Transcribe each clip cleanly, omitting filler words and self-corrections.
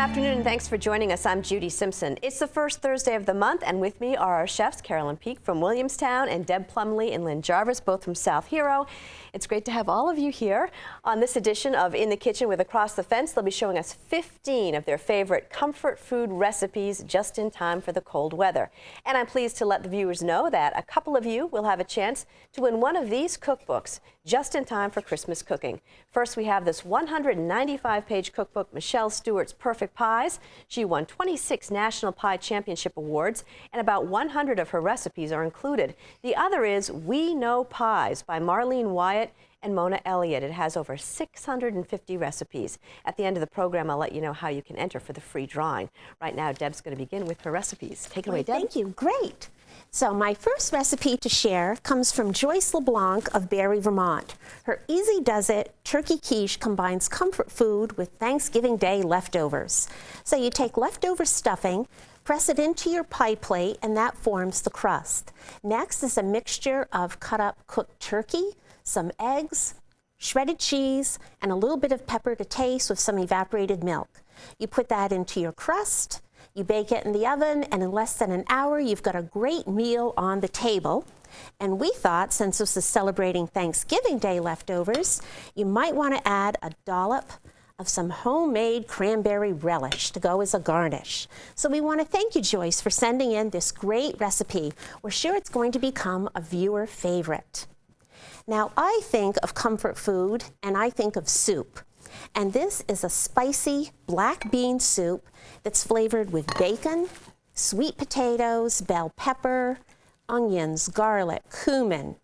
afternoon, and thanks for joining us. I'm Judy Simpson. It's the first Thursday of the month, and with me are our chefs, Carolyn Peak from Williamstown and Deb Plumley and Lynn Jarvis, both from South Hero. It's great to have all of you here on this edition of In the Kitchen with Across the Fence. They'll be showing us 15 of their favorite comfort food recipes just in time for the cold weather. And I'm pleased to let the viewers know that a couple of you will have a chance to win one of these cookbooks just in time for Christmas cooking. First, we have this 195-page cookbook, Michelle Stewart's Perfect Pies. She won 26 National Pie Championship Awards, and about 100 of her recipes are included. The other is We Know Pies by Marlene Wyatt and Mona Elliott. It has over 650 recipes. At the end of the program, I'll let you know how you can enter for the free drawing. Right now, Deb's going to begin with her recipes. Take it away, Deb. Thank you. Great. So my first recipe to share comes from Joyce LeBlanc of Barre, Vermont. Her Easy Does It turkey quiche combines comfort food with Thanksgiving Day leftovers. So you take leftover stuffing, press it into your pie plate, and that forms the crust. Next is a mixture of cut up cooked turkey, some eggs, shredded cheese, and a little bit of pepper to taste with some evaporated milk. You put that into your crust. You bake it in the oven, and in less than an hour, you've got a great meal on the table. And we thought, since this is celebrating Thanksgiving Day leftovers, you might want to add a dollop of some homemade cranberry relish to go as a garnish. So we want to thank you, Joyce, for sending in this great recipe. We're sure it's going to become a viewer favorite. Now, I think of comfort food, and I think of soup. And this is a spicy black bean soup that's flavored with bacon, sweet potatoes, bell pepper, onions, garlic, cumin,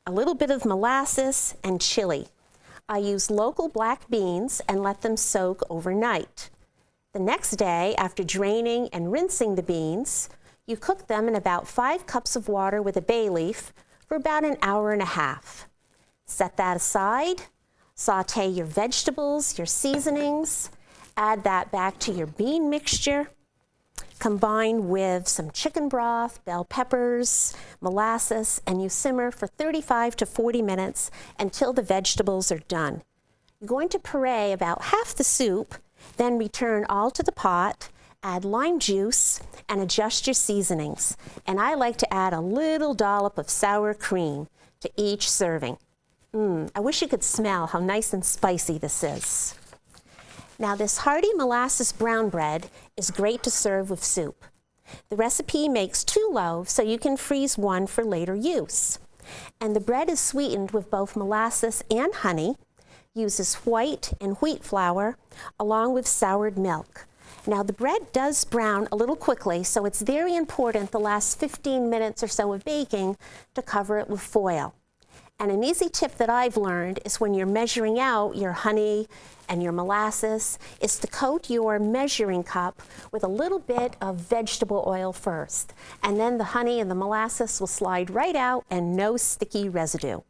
a little bit of molasses, and chili. I use local black beans and let them soak overnight. The next day, after draining and rinsing the beans, you cook them in about 5 cups of water with a bay leaf for about an hour and a half. Set that aside. Sauté your vegetables, your seasonings, add that back to your bean mixture, combine with some chicken broth, bell peppers, molasses, and you simmer for 35 to 40 minutes until the vegetables are done. You're going to puree about half the soup, then return all to the pot, add lime juice, and adjust your seasonings. And I like to add a little dollop of sour cream to each serving. I wish you could smell how nice and spicy this is. Now, this hearty molasses brown bread is great to serve with soup. The recipe makes 2 loaves, so you can freeze 1 for later use. And the bread is sweetened with both molasses and honey, uses white and wheat flour, along with soured milk. Now, the bread does brown a little quickly, so it's very important the last 15 minutes or so of baking to cover it with foil. And an easy tip that I've learned is when you're measuring out your honey and your molasses is to coat your measuring cup with a little bit of vegetable oil first. And then the honey and the molasses will slide right out and no sticky residue.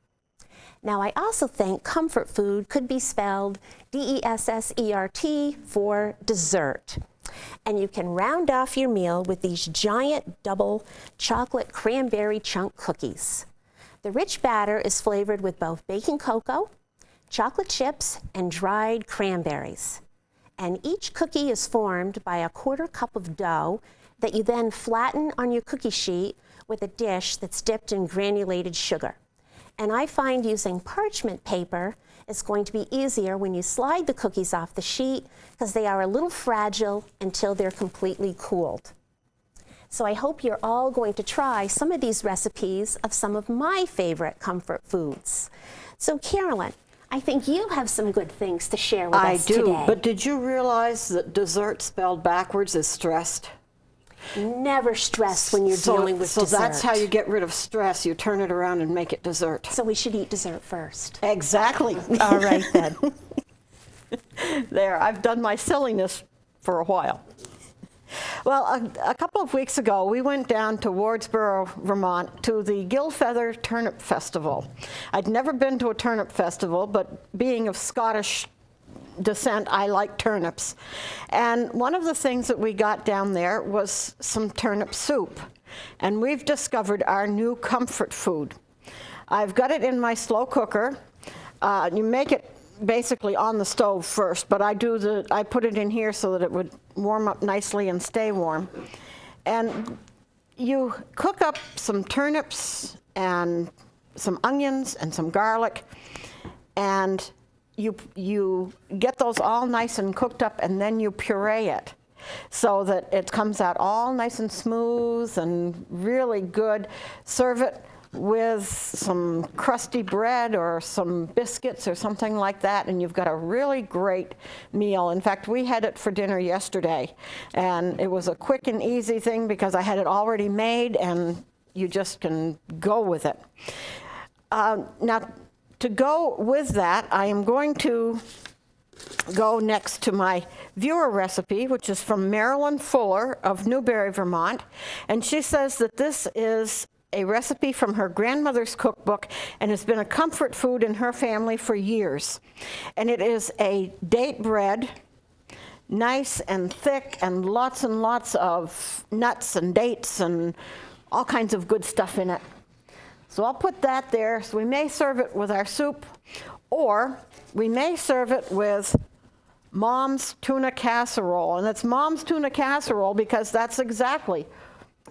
Now, I also think comfort food could be spelled D-E-S-S-E-R-T for dessert. And you can round off your meal with these giant double chocolate cranberry chunk cookies. The rich batter is flavored with both baking cocoa, chocolate chips, and dried cranberries. And each cookie is formed by a 1/4 cup of dough that you then flatten on your cookie sheet with a dish that's dipped in granulated sugar. And I find using parchment paper is going to be easier when you slide the cookies off the sheet because they are a little fragile until they're completely cooled. So I hope you're all going to try some of these recipes of some of my favorite comfort foods. So Carolyn, I think you have some good things to share with us today. I do, but did you realize that dessert spelled backwards is stressed? Never stress when you're dealing with dessert. So that's how you get rid of stress. You turn it around and make it dessert. So we should eat dessert first. Exactly. All right then. There, I've done my silliness for a while. Well, a couple of weeks ago, we went down to Wardsboro, Vermont, to the Gillfeather Turnip Festival. I'd never been to a turnip festival, but being of Scottish descent, I like turnips. And one of the things that we got down there was some turnip soup. And we've discovered our new comfort food. I've got it in my slow cooker. You make it basically on the stove first, but I put it in here so that it would warm up nicely and stay warm. And you cook up some turnips and some onions and some garlic, and you get those all nice and cooked up, and then you puree it so that it comes out all nice and smooth and really good. Serve it with some crusty bread or some biscuits or something like that, and you've got a really great meal. In fact, we had it for dinner yesterday, and it was a quick and easy thing because I had it already made, and you just can go with it. Now, to go with that, I am going to go next to my viewer recipe, which is from Marilyn Fuller of Newberry, Vermont. And she says that this is a recipe from her grandmother's cookbook and has been a comfort food in her family for years. And it is a date bread, nice and thick, and lots of nuts and dates and all kinds of good stuff in it. So I'll put that there. So we may serve it with our soup, or we may serve it with Mom's tuna casserole. And it's Mom's tuna casserole because that's exactly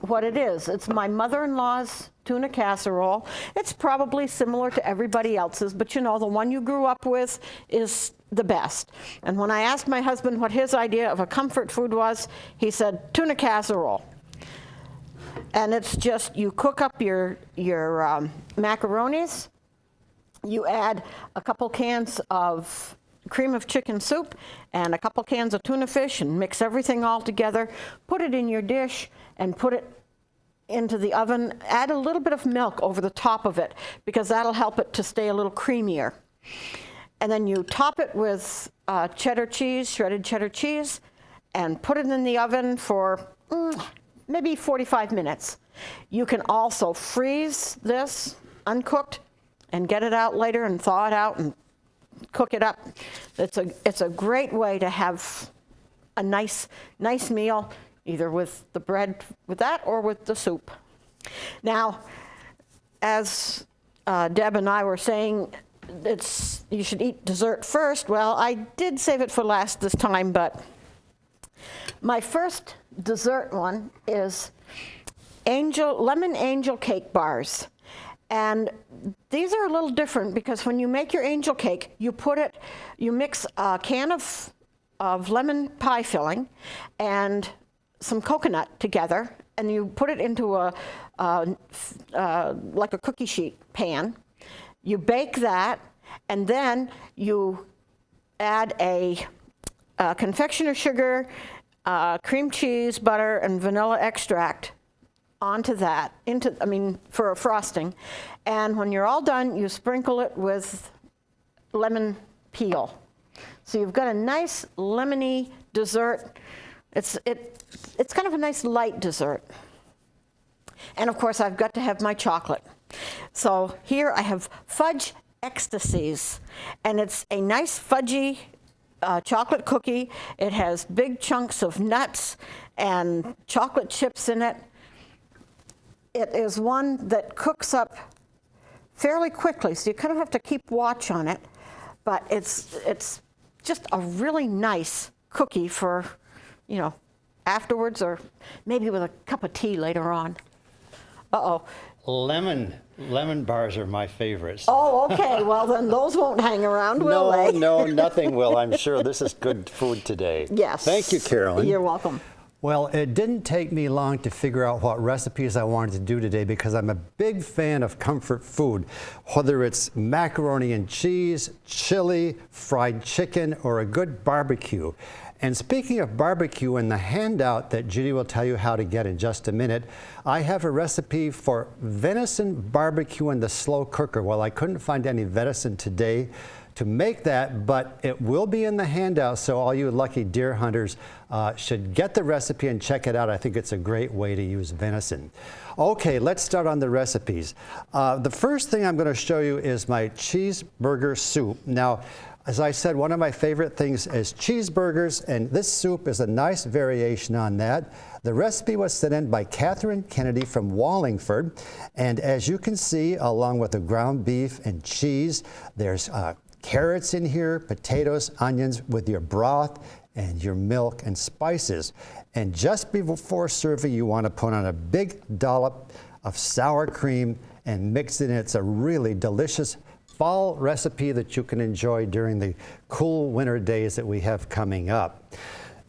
what it is. It's my mother-in-law's tuna casserole. It's probably similar to everybody else's, but you know, the one you grew up with is the best. And when I asked my husband what his idea of a comfort food was, he said tuna casserole. And it's just, you cook up your macaronis, you add a couple cans of cream of chicken soup and a couple cans of tuna fish and mix everything all together, put it in your dish and put it into the oven. Add a little bit of milk over the top of it because that'll help it to stay a little creamier. And then you top it with cheddar cheese, shredded cheddar cheese, and put it in the oven for maybe 45 minutes. You can also freeze this uncooked and get it out later and thaw it out and cook it up. It's a great way to have a nice meal, either with the bread with that or with the soup. Now, as Deb and I were saying, you should eat dessert first. Well, I did save it for last this time, but my first dessert one is lemon angel cake bars. And these are a little different because when you make your angel cake, you mix a can of lemon pie filling and some coconut together, and you put it into like a cookie sheet pan. You bake that, and then you add a confectioner's sugar, cream cheese, butter, and vanilla extract onto that, for a frosting. And when you're all done, you sprinkle it with lemon peel. So you've got a nice lemony dessert. It's kind of a nice light dessert. And of course, I've got to have my chocolate. So here I have fudge ecstasies, and it's a nice fudgy chocolate cookie. It has big chunks of nuts and chocolate chips in it. It is one that cooks up fairly quickly, so you kind of have to keep watch on it. But it's just a really nice cookie for, afterwards, or maybe with a cup of tea later on. Uh-oh. Lemon bars are my favorites. Oh, okay. Well, then those won't hang around, will they? No, nothing will. I'm sure this is good food today. Yes. Thank you, Carolyn. You're welcome. Well, it didn't take me long to figure out what recipes I wanted to do today because I'm a big fan of comfort food, whether it's macaroni and cheese, chili, fried chicken, or a good barbecue. And speaking of barbecue, in the handout that Judy will tell you how to get in just a minute, I have a recipe for venison barbecue in the slow cooker. Well, I couldn't find any venison today to make that, but it will be in the handout, so all you lucky deer hunters should get the recipe and check it out. I think it's a great way to use venison. Okay, let's start on the recipes. The first thing I'm going to show you is my cheeseburger soup. Now, as I said, one of my favorite things is cheeseburgers, and this soup is a nice variation on that. The recipe was sent in by Catherine Kennedy from Wallingford, and as you can see, along with the ground beef and cheese, there's carrots in here, potatoes, onions with your broth, and your milk and spices. And just before serving, you want to put on a big dollop of sour cream and mix it in. It's a really delicious fall recipe that you can enjoy during the cool winter days that we have coming up.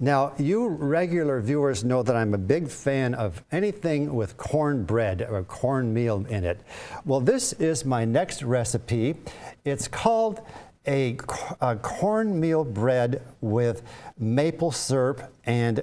Now, you regular viewers know that I'm a big fan of anything with cornbread or cornmeal in it. Well, this is my next recipe. It's called a cornmeal bread with maple syrup and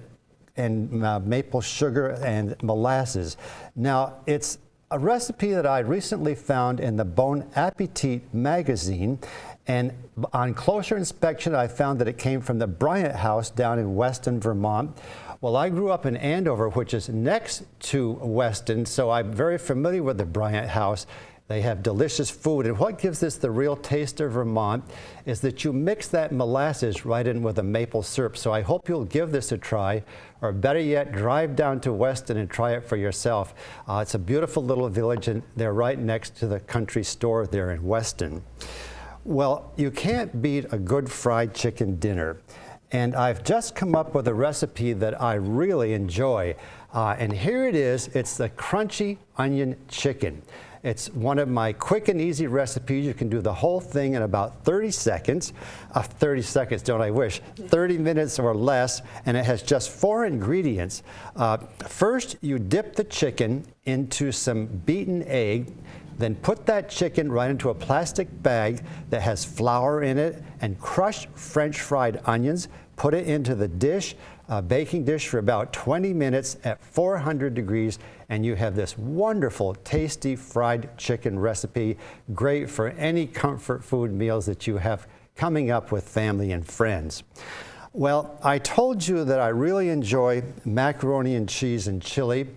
maple sugar and molasses. Now, it's a recipe that I recently found in the Bon Appetit magazine, and on closer inspection I found that it came from the Bryant House down in Weston, Vermont. Well, I grew up in Andover, which is next to Weston, so I'm very familiar with the Bryant House. They have delicious food, and what gives this the real taste of Vermont is that you mix that molasses right in with a maple syrup. So I hope you'll give this a try, or better yet, drive down to Weston and try it for yourself. It's a beautiful little village, and they're right next to the country store there in Weston. Well, you can't beat a good fried chicken dinner. And I've just come up with a recipe that I really enjoy. And here it is. It's the crunchy onion chicken. It's one of my quick and easy recipes. You can do the whole thing in about 30 seconds. 30 seconds, don't I wish? 30 minutes or less, and it has just 4 ingredients. First, you dip the chicken into some beaten egg, then put that chicken right into a plastic bag that has flour in it and crushed French fried onions. Put it into the dish, baking dish, for about 20 minutes at 400 degrees, and you have this wonderful, tasty fried chicken recipe, great for any comfort food meals that you have coming up with family and friends. Well, I told you that I really enjoy macaroni and cheese and chili.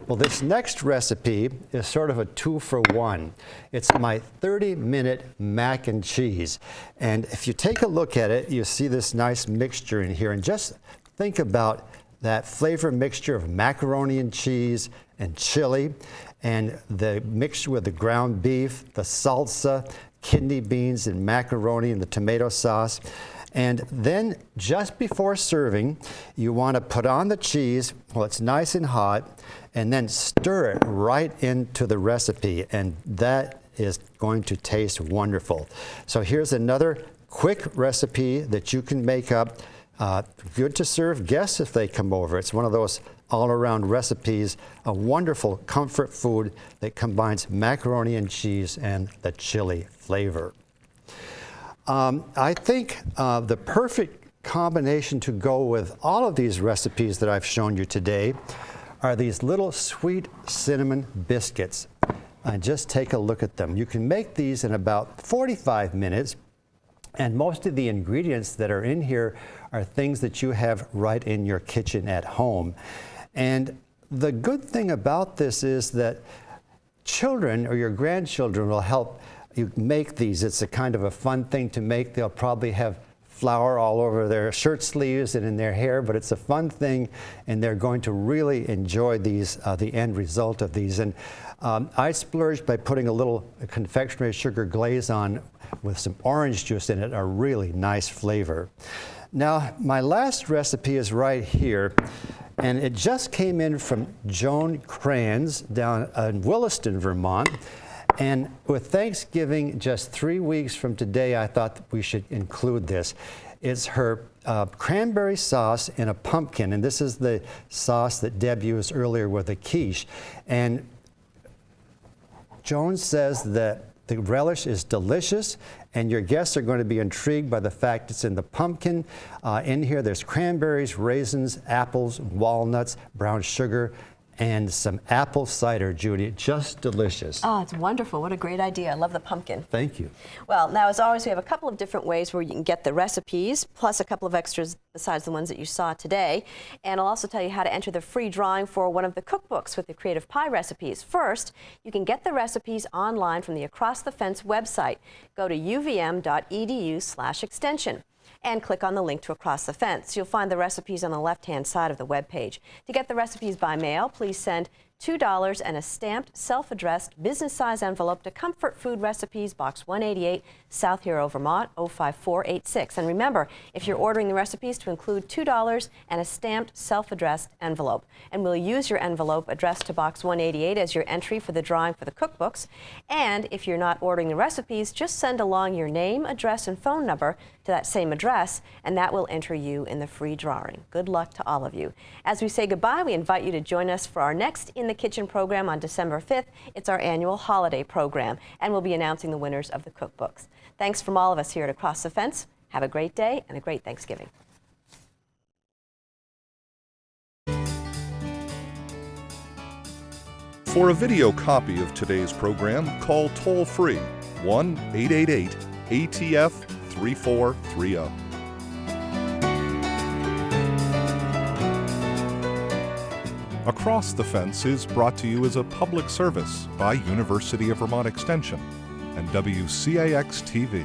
Well, this next recipe is sort of a 2-for-1. It's my 30-minute mac and cheese. And if you take a look at it, you see this nice mixture in here. And just think about that flavor mixture of macaroni and cheese and chili, and the mixture with the ground beef, the salsa, kidney beans and macaroni and the tomato sauce. And then just before serving, you want to put on the cheese while it's nice and hot, and then stir it right into the recipe, and that is going to taste wonderful. So here's another quick recipe that you can make up. Good to serve guests if they come over. It's one of those all-around recipes, a wonderful comfort food that combines macaroni and cheese and the chili flavor. I think the perfect combination to go with all of these recipes that I've shown you today are these little sweet cinnamon biscuits. And just take a look at them. You can make these in about 45 minutes, and most of the ingredients that are in here are things that you have right in your kitchen at home. And the good thing about this is that children or your grandchildren will help you make these. It's a kind of a fun thing to make. They'll probably have flour all over their shirt sleeves and in their hair, but it's a fun thing, and they're going to really enjoy these, the end result of these. And I splurged by putting a little confectionery sugar glaze on with some orange juice in it, a really nice flavor. Now, my last recipe is right here, and it just came in from Joan Kranz down in Williston, Vermont. And with Thanksgiving just 3 weeks from today, I thought that we should include this. It's her cranberry sauce in a pumpkin, and this is the sauce that Deb used earlier with the quiche. And Joan says that the relish is delicious, and your guests are going to be intrigued by the fact it's in the pumpkin. In here, there's cranberries, raisins, apples, walnuts, brown sugar, and some apple cider, Judy. Just delicious. Oh, it's wonderful. What a great idea. I love the pumpkin. Thank you. Well, now, as always, we have a couple of different ways where you can get the recipes, plus a couple of extras besides the ones that you saw today. And I'll also tell you how to enter the free drawing for one of the cookbooks with the creative pie recipes. First, you can get the recipes online from the Across the Fence website. Go to uvm.edu/extension. and click on the link to Across the Fence. You'll find the recipes on the left-hand side of the web page. To get the recipes by mail, please send $2 and a stamped, self-addressed, business-size envelope to Comfort Food Recipes, Box 188, South Hero, Vermont, 05486. And remember, if you're ordering the recipes, to include $2 and a stamped, self-addressed envelope. And we'll use your envelope addressed to Box 188 as your entry for the drawing for the cookbooks. And if you're not ordering the recipes, just send along your name, address, and phone number to that same address, and that will enter you in the free drawing. Good luck to all of you. As we say goodbye, we invite you to join us for our next In the Kitchen program on December 5th. It's our annual holiday program, and we'll be announcing the winners of the cookbooks. Thanks from all of us here at Across the Fence. Have a great day and a great Thanksgiving. For a video copy of today's program, call toll-free 1-888-ATF-3430. Across the Fence is brought to you as a public service by University of Vermont Extension and WCAX-TV.